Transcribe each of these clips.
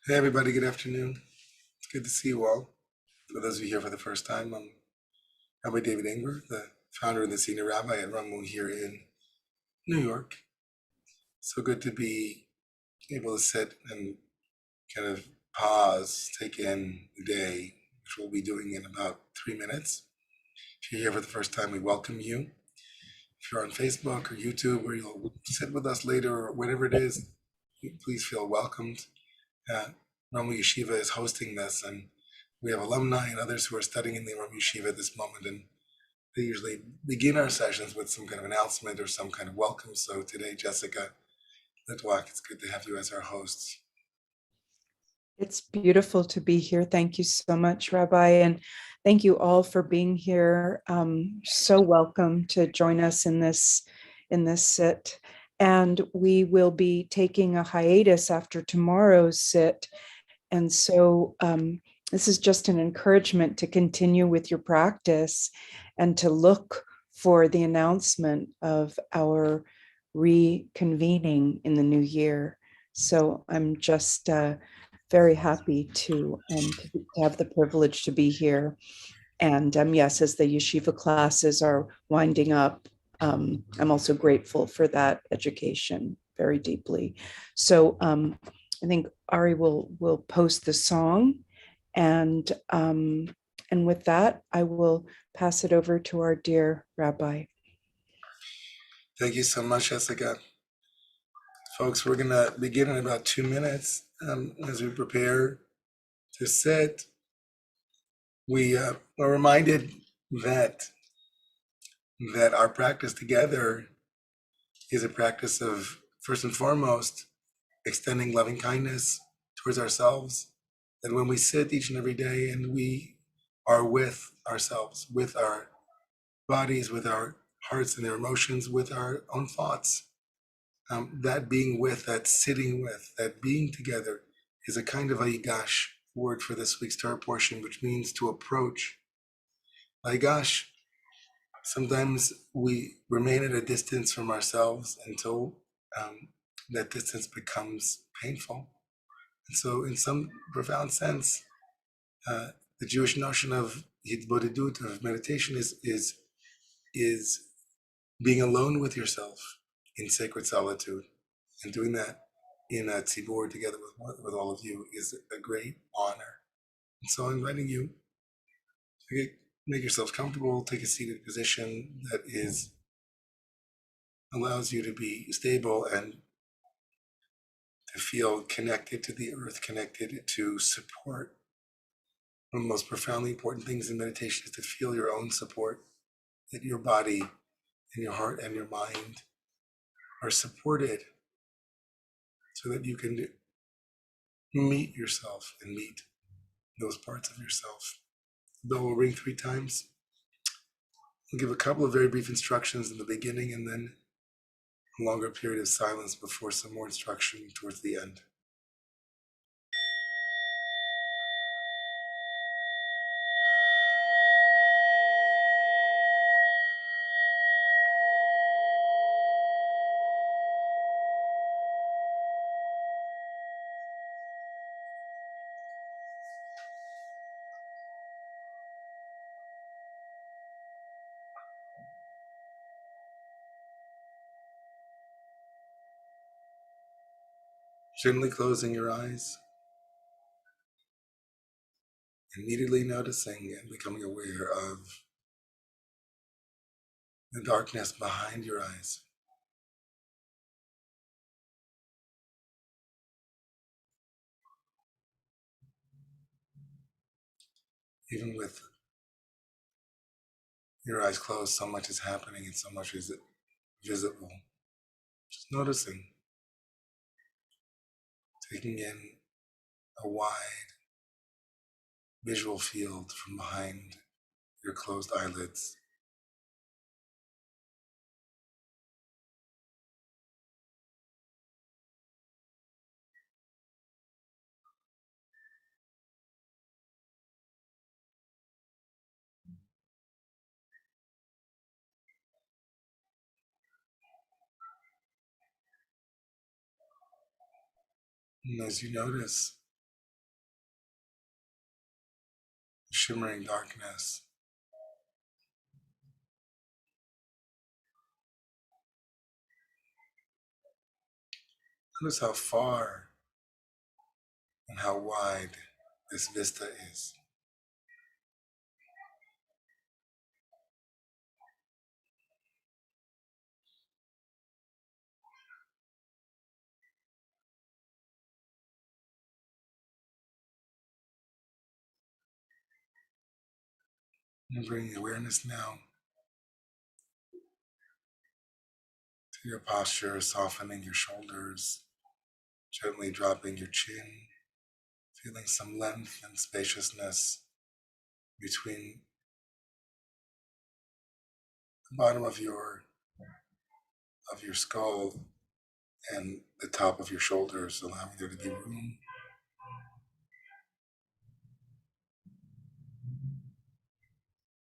Hey everybody, good afternoon. It's good to see you all. For those of you here for the first time, I'm Rabbi David Ingber, the founder and the senior rabbi at Romemu here in New York. So good to be able to sit and kind of pause, take in the day, which we'll be doing in about 3 minutes. If you're here for the first time, we welcome you. If you're on Facebook or YouTube, where you'll sit with us later or whatever it is, please feel welcomed. Romemu Yeshiva is hosting this, and we have alumni and others who are studying in the Romemu Yeshiva at this moment, and they usually begin our sessions with some kind of announcement or some kind of welcome. So today, Jessica Litwak, it's good to have you as our host. It's beautiful to be here. Thank you so much, Rabbi, and thank you all for being here. So welcome to join us in this sit. And we will be taking a hiatus after tomorrow's sit. And so this is just an encouragement to continue with your practice and to look for the announcement of our reconvening in the new year. So I'm just very happy to have the privilege to be here. And yes, as the yeshiva classes are winding up, I'm also grateful for that education very deeply. So I think Ari will post the song, and with that, I will pass it over to our dear Rabbi. Thank you so much, Jessica. Folks, we're going to begin in about 2 minutes as we prepare to sit. We are reminded that our practice together is a practice of, first and foremost, extending loving kindness towards ourselves. That when we sit each and every day and we are with ourselves, with our bodies, with our hearts and their emotions, with our own thoughts, that being with, that sitting with, that being together is a kind of Vayigash word for this week's Torah portion, which means to approach. Vayigash, sometimes we remain at a distance from ourselves until that distance becomes painful. And so, in some profound sense, the Jewish notion of hitbodedut, of meditation, is being alone with yourself in sacred solitude, and doing that in a tzibur together with all of you is a great honor. And so, I'm inviting you to make yourselves comfortable, take a seated position that allows you to be stable and to feel connected to the earth, connected to support. One of the most profoundly important things in meditation is to feel your own support, that your body and your heart and your mind are supported so that you can meet yourself and meet those parts of yourself. The bell will ring 3 times. We'll give a couple of very brief instructions in the beginning and then a longer period of silence before some more instruction towards the end. Gently closing your eyes, immediately noticing and becoming aware of the darkness behind your eyes. Even with your eyes closed, so much is happening and so much is visible. Just noticing, taking in a wide visual field from behind your closed eyelids. And as you notice, shimmering darkness. Notice how far and how wide this vista is. And bring awareness now to your posture, softening your shoulders, gently dropping your chin, feeling some length and spaciousness between the bottom of your skull and the top of your shoulders, allowing there to be room.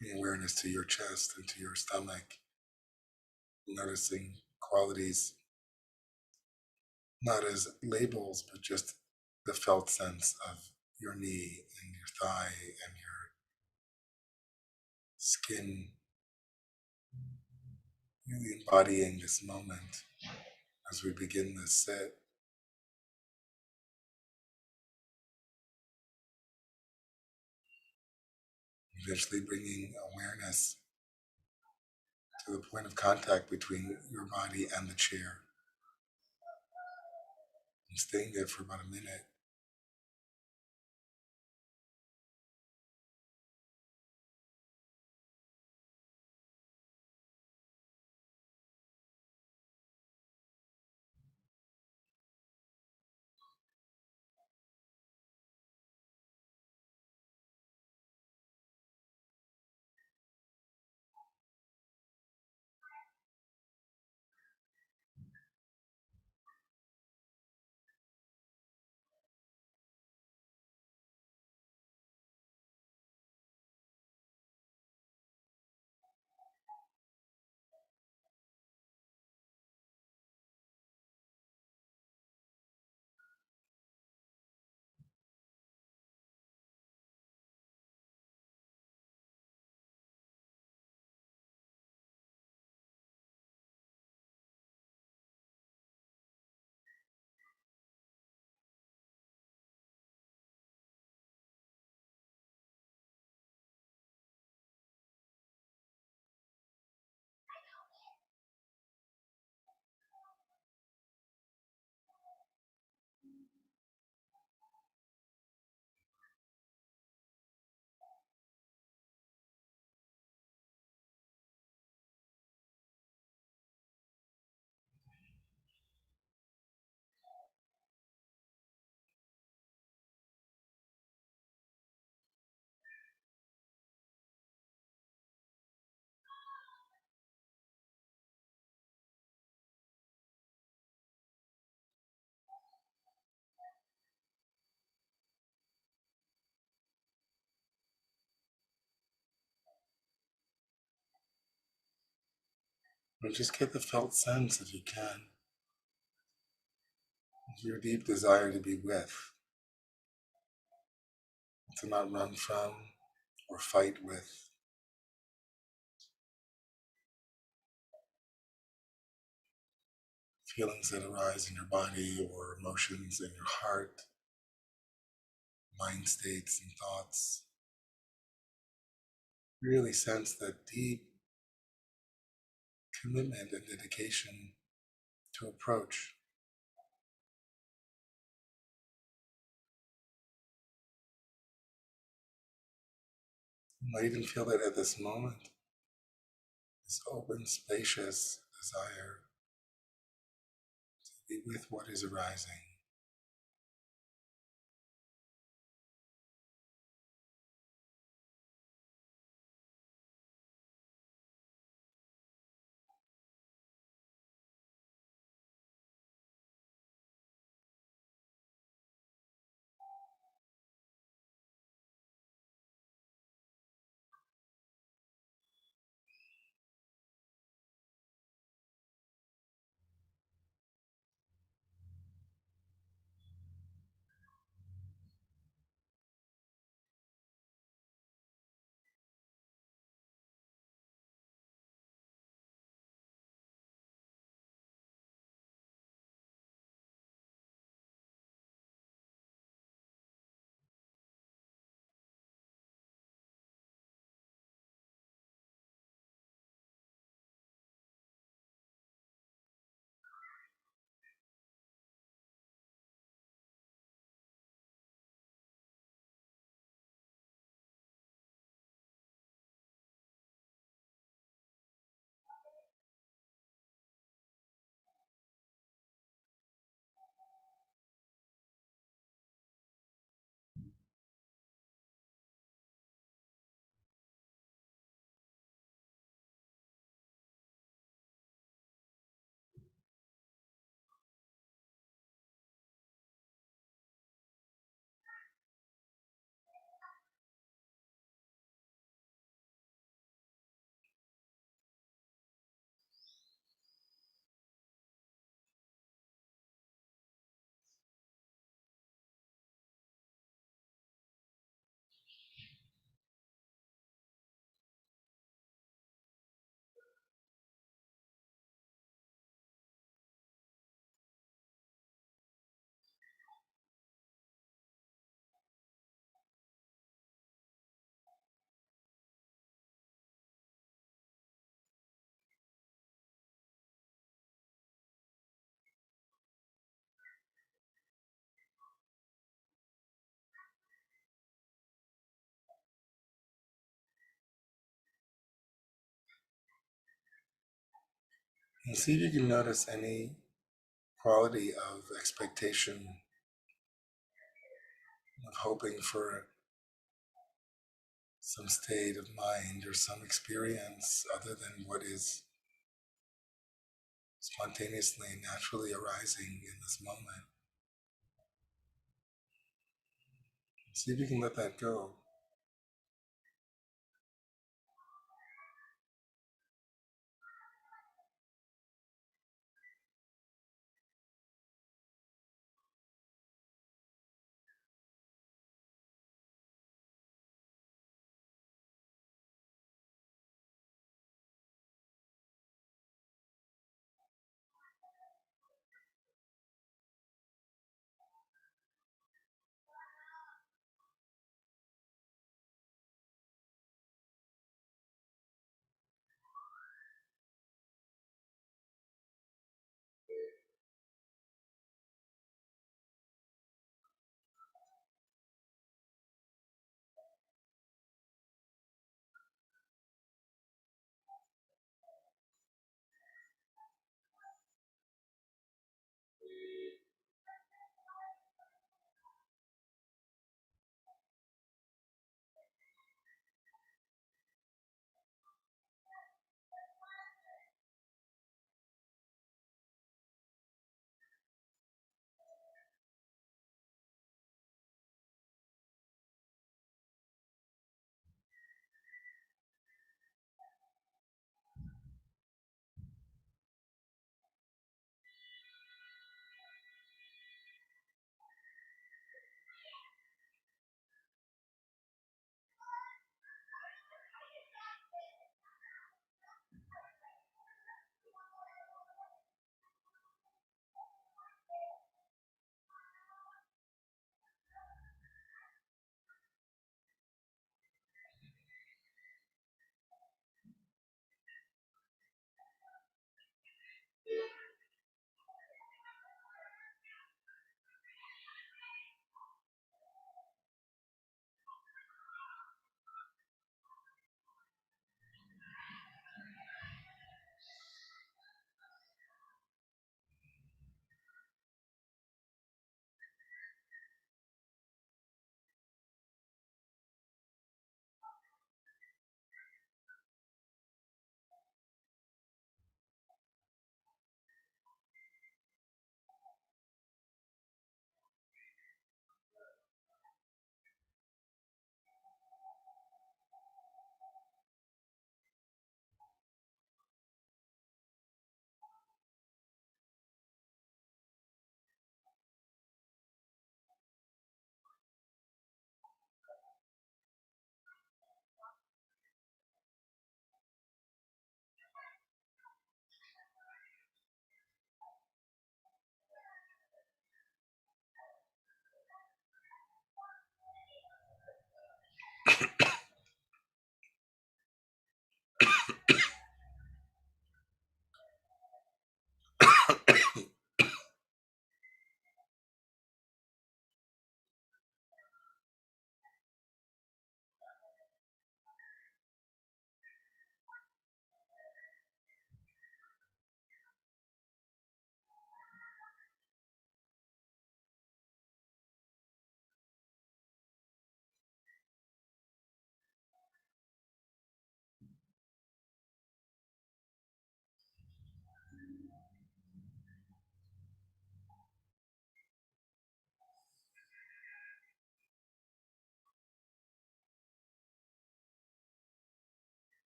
Bringing awareness to your chest and to your stomach, noticing qualities not as labels, but just the felt sense of your knee and your thigh and your skin, really embodying this moment as we begin this sit. Eventually bringing awareness to the point of contact between your body and the chair. And staying there for about a minute. But just get the felt sense, if you can, of your deep desire to be with, to not run from or fight with feelings that arise in your body or emotions in your heart, mind states and thoughts. Really sense that deep commitment and dedication to approach. You might even feel that at this moment, this open, spacious desire to be with what is arising. And see if you can notice any quality of expectation, of hoping for some state of mind or some experience other than what is spontaneously and naturally arising in this moment. See if you can let that go.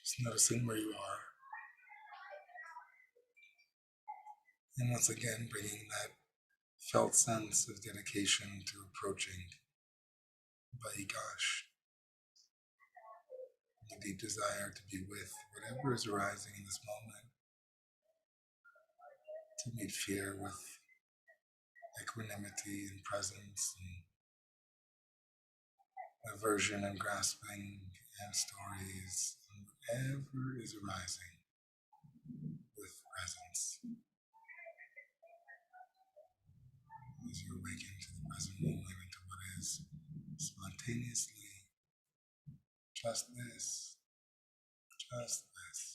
Just noticing where you are. And once again, bringing that felt sense of dedication to approaching Vayigash, the deep desire to be with whatever is arising in this moment, to meet fear with equanimity and presence, and aversion and grasping and stories, and whatever is arising with presence. As you awaken to the present moment, into what is spontaneously Just this. Just this.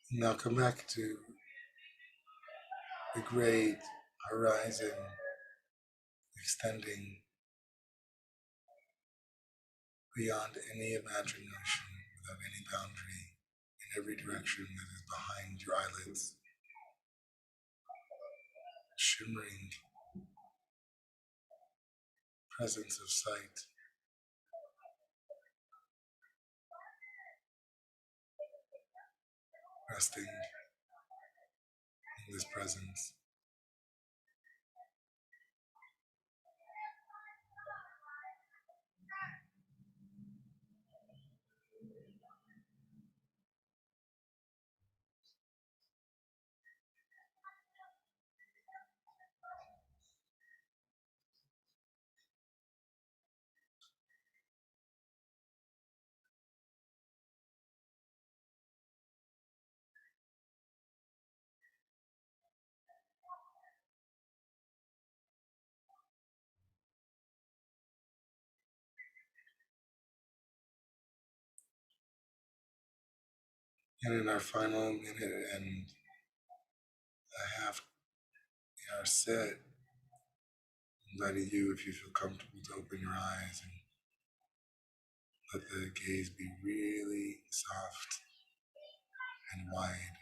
Now come back to the great horizon extending beyond any imagination, without any boundary, in every direction that is behind your eyelids, shimmering presence of sight, resting in this presence. And in our final minute and a half, we are set, inviting you, if you feel comfortable, to open your eyes and let the gaze be really soft and wide,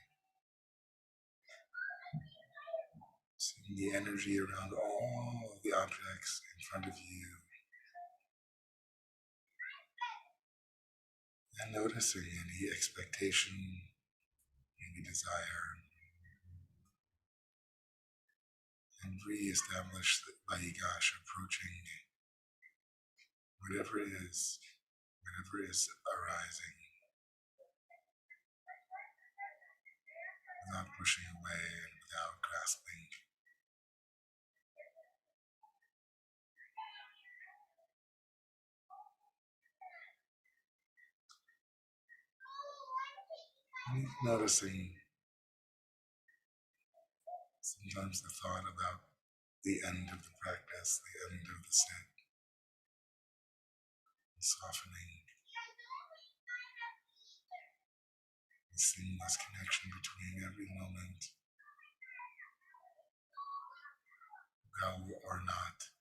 seeing the energy around all of the objects in front of you, and noticing any expectation, any desire, and re-establish that Vayigash approaching whatever it is, whatever is arising, without pushing away and without grasping. And noticing sometimes the thought about the end of the practice, the end of the sit, softening, the seamless connection between every moment, well or not.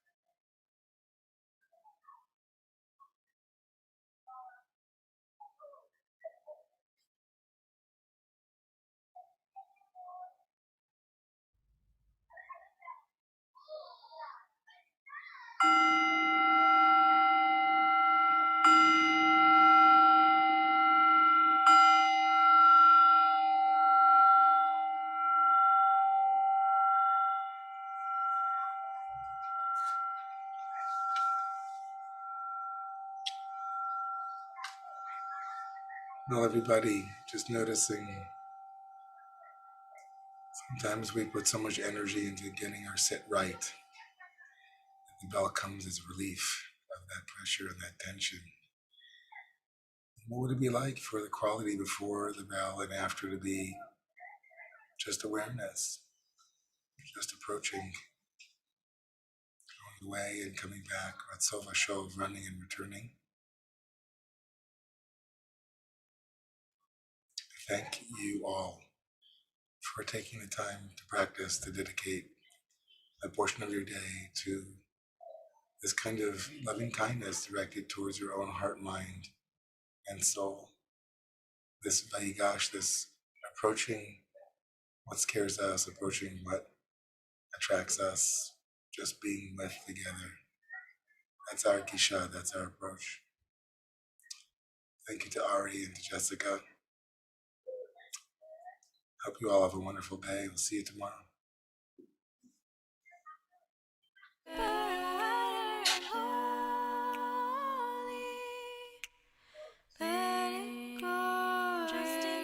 Well, everybody, just noticing Sometimes we put so much energy into getting our sit right that the bell comes as relief of that pressure and that tension. What would it be like for the quality before the bell and after to be just awareness, just approaching, going away and coming back, Ratzova show of running and returning? Thank you all for taking the time to practice, to dedicate a portion of your day to this kind of loving kindness directed towards your own heart, mind, and soul. This Vayigash, this approaching what scares us, approaching what attracts us, just being with together. That's our Gisha, that's our approach. Thank you to Ari and to Jessica. Hope you all have a wonderful day. We'll see you tomorrow. Let it go. Just